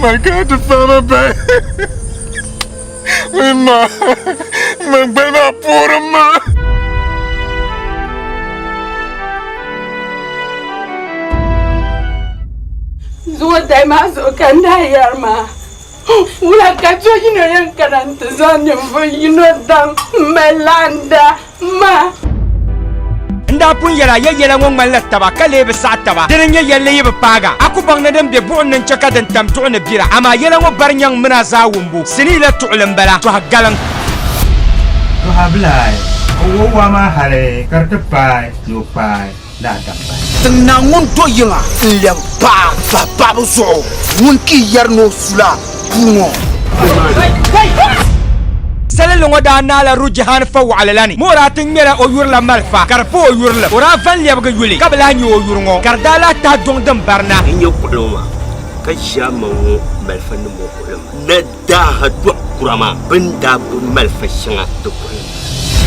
Man kan inte föra mig. Min man. Men bena på dem man. Zuwa dai ma so kan da yar ma. Wula ka to yino yan karanta zanin fa yino dan melanda ma. Nda pun yala yela ngong man lattaba kale be sataba dinin yella yibe paga aku bang na dem be bon nan chaka dan tam to na bira ama yela ngo barnyang mena za wumbu sini la tu'lam bala to hagalan to hablai o wa ma hare karta pai yo pai da da pai tna ngun to yinga lem pa pa bu so mun ki yarno sula pungo Salilongo da nala rujahan fa wa alalani moratin mera o yurla malfa karpo o yurla ora van lebga yuli kabla ni o yurngo kardala ta dong dam barna inyo kuloma ka shama wo malfa no mo kuloma na da ha do kurama benda bu malfa shanga to kuloma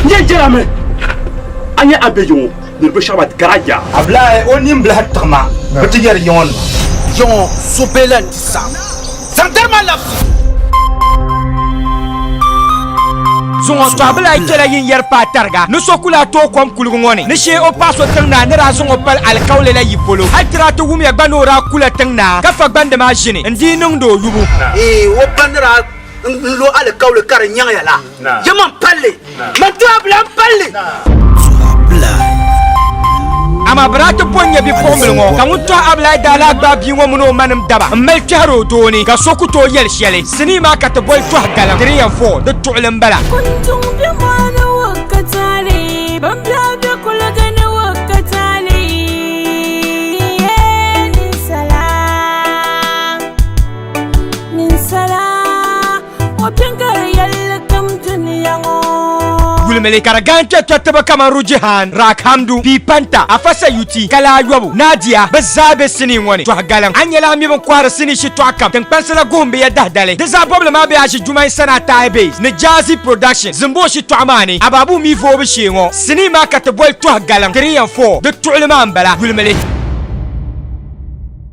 nye jerame anya abejo ni be shabat garaja hablai o nim bla hatma betiger yon yon sobelan sam santerma lafsi zongo to abla kela yin yar patarga no sokula to kom kulgu ngoni ne she o paso tangna ne ra zongo pal al kawle la yipolo hatra to wumi gbano ra kula tangna ka fa gbande ma jini ndi nung do yubu wo bandra lo al kawle kar nyanga yala jaman palle man to abla palle ama brato ponya bi pomlongo kamuto abla dala gba bi ngo muno manam daba mel charo doni ka sokuto yel shele sini ma ka to boy to hagala 3 and 4 de tu'lam bala kuntum bi mana wakatali bambla bi kulagana wakatali nin salam wa pinkar yalla kam duniyango gulmele karagante tottaba kamaru jihan rak hamdu pi panta afasa yuti kala yobu nadia bazabe sini woni to hagalan anyela mi bon kwara sini shi to akam tan pansala gombe ya dahdale deza problem ma be ashi jumai sana taibe ne jazi production zimbo shi to amani ababu mi fo be shingo sini ma ka to boy to hagalan 3 and 4 de tu'lama ambala gulmele